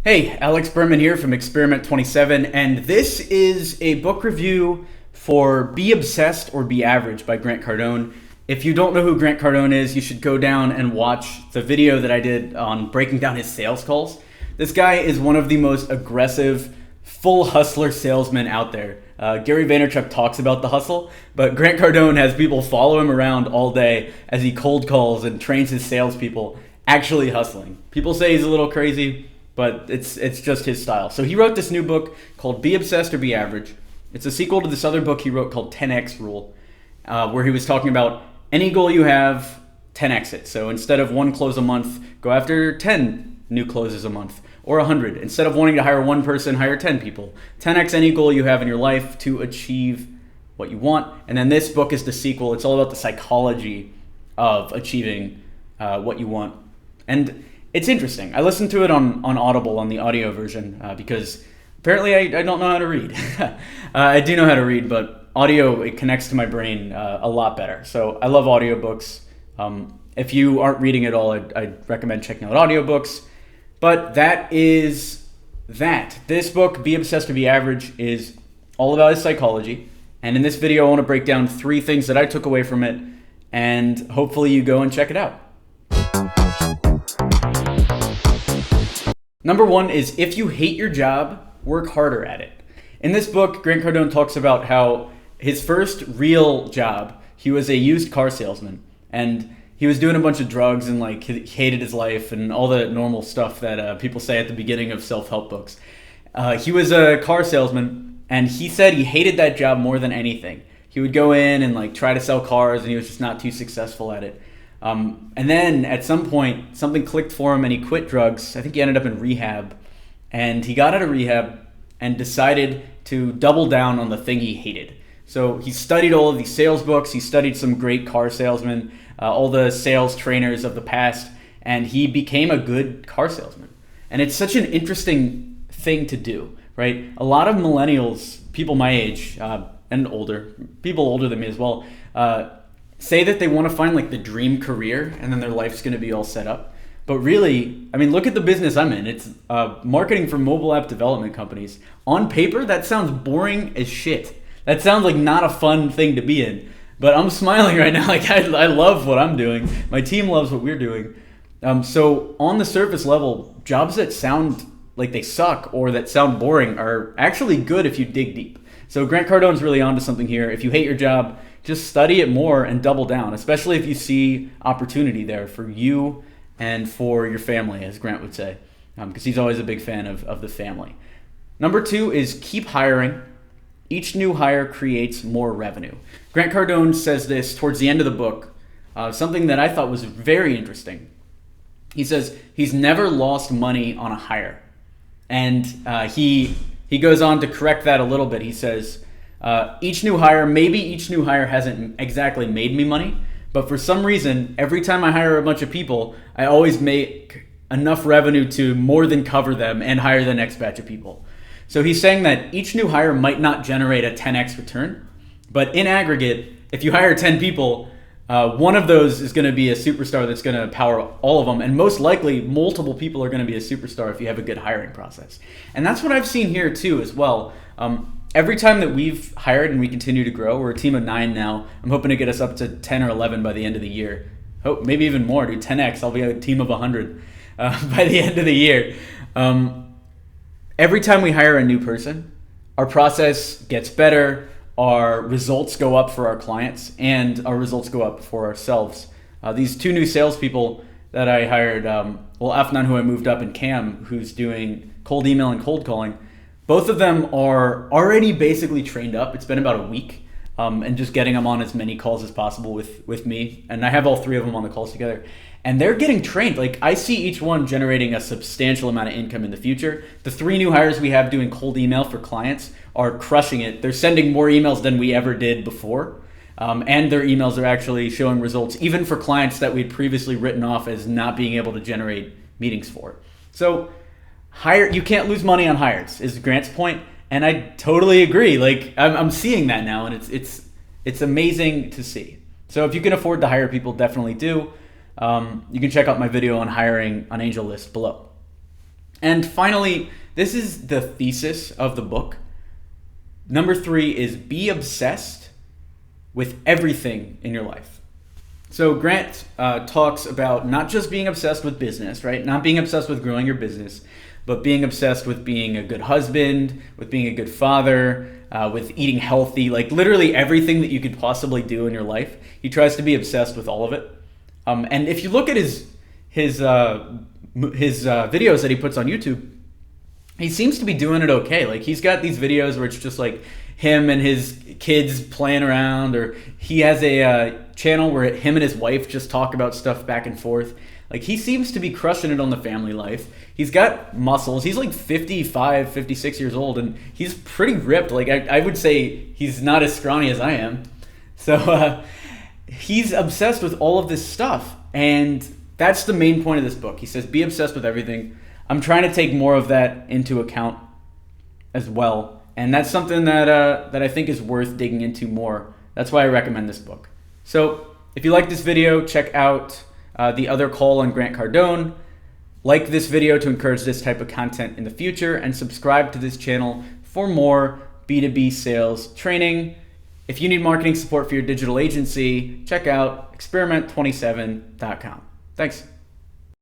Hey, Alex Berman here from Experiment 27, and this is a book review for Be Obsessed or Be Average by Grant Cardone. If you don't know who Grant Cardone is, you should go down and watch the video that I did on breaking down his sales calls. This guy is one of the most aggressive, full hustler salesmen out there. Gary Vaynerchuk talks about the hustle, but Grant Cardone has people follow him around all day as he cold calls and trains his salespeople actually hustling. People say he's a little crazy, but it's just his style. So he wrote this new book called Be Obsessed or Be Average. It's a sequel to this other book he wrote called 10X Rule, where he was talking about any goal you have, 10X it. So instead of one close a month, go after 10 new closes a month, or 100. Instead of wanting to hire one person, hire 10 people. 10X any goal you have in your life to achieve what you want. And then this book is the sequel. It's all about the psychology of achieving what you want. And it's interesting. I listened to it on Audible, on the audio version, because apparently I don't know how to read. I do know how to read, but audio, it connects to my brain a lot better. So I love audiobooks. If you aren't reading at all, I'd recommend checking out audiobooks. But that is that. This book, Be Obsessed or Be Average, is all about his psychology. And in this video, I want to break down 3 things that I took away from it, and hopefully you go and check it out. Number 1 is, if you hate your job, work harder at it. In this book, Grant Cardone talks about how his first real job, he was a used car salesman, and he was doing a bunch of drugs and he hated his life and all the normal stuff that people say at the beginning of self-help books. He was a car salesman, and he said he hated that job more than anything. He would go in and try to sell cars, and he was just not too successful at it. And then at some point, something clicked for him and he quit drugs. I think he ended up in rehab, and he got out of rehab and decided to double down on the thing he hated. So he studied all of these sales books. He studied some great car salesmen, all the sales trainers of the past, and he became a good car salesman. And it's such an interesting thing to do, right? A lot of millennials, people my age, and older, people older than me as well, say that they want to find the dream career and then their life's going to be all set up. But really, look at the business I'm in. It's marketing for mobile app development companies. On paper, that sounds boring as shit. That sounds like not a fun thing to be in. But I'm smiling right now. I love what I'm doing. My team loves what we're doing. So on the surface level, jobs that sound like they suck or that sound boring are actually good if you dig deep. So Grant Cardone's really onto something here. If you hate your job, just study it more and double down, especially if you see opportunity there for you and for your family, as Grant would say, because he's always a big fan of the family. Number 2 is keep hiring. Each new hire creates more revenue. Grant Cardone says this towards the end of the book, something that I thought was very interesting. He says he's never lost money on a hire. And he goes on to correct that a little bit. He says, each new hire hasn't exactly made me money, but for some reason, every time I hire a bunch of people, I always make enough revenue to more than cover them and hire the next batch of people. So he's saying that each new hire might not generate a 10x return, but in aggregate, if you hire 10 people, one of those is going to be a superstar that's going to power all of them, and most likely multiple people are going to be a superstar if you have a good hiring process. And that's what I've seen here too as well. Every time that we've hired and we continue to grow, we're a team of 9 now. I'm hoping to get us up to 10 or 11 by the end of the year. Hope maybe even more, dude. 10x. I'll be a team of 100 by the end of the year. Every time we hire a new person, our process gets better, our results go up for our clients, and our results go up for ourselves. These 2 new salespeople that I hired, Afnan, who I moved up, and Cam, who's doing cold email and cold calling, both of them are already basically trained up. It's been about a week, and just getting them on as many calls as possible with me. And I have all 3 of them on the calls together. And they're getting trained. I see each one generating a substantial amount of income in the future. The 3 new hires we have doing cold email for clients are crushing it. They're sending more emails than we ever did before. And their emails are actually showing results, even for clients that we'd previously written off as not being able to generate meetings for. So you can't lose money on hires is Grant's point, and I totally agree. I'm seeing that now, and it's amazing to see. So if you can afford to hire people, definitely do. You can check out my video on hiring on AngelList below. And finally, this is the thesis of the book. Number 3 is be obsessed with everything in your life. So Grant talks about not just being obsessed with business, right? Not being obsessed with growing your business, but being obsessed with being a good husband, with being a good father, with eating healthy, like literally everything that you could possibly do in your life. He tries to be obsessed with all of it. And if you look at his videos that he puts on YouTube, he seems to be doing it okay. Like he's got these videos where it's just like him and his kids playing around, or he has a channel where him and his wife just talk about stuff back and forth. Like he seems to be crushing it on the family life. He's got muscles. He's like 55, 56 years old, and he's pretty ripped. Like I would say he's not as scrawny as I am. So he's obsessed with all of this stuff, and that's the main point of this book. He says, be obsessed with everything. I'm trying to take more of that into account as well. And that's something that I think is worth digging into more. That's why I recommend this book. So if you like this video, check out the other call on Grant Cardone. Like this video to encourage this type of content in the future, and subscribe to this channel for more B2B sales training. If you need marketing support for your digital agency, check out experiment27.com. Thanks.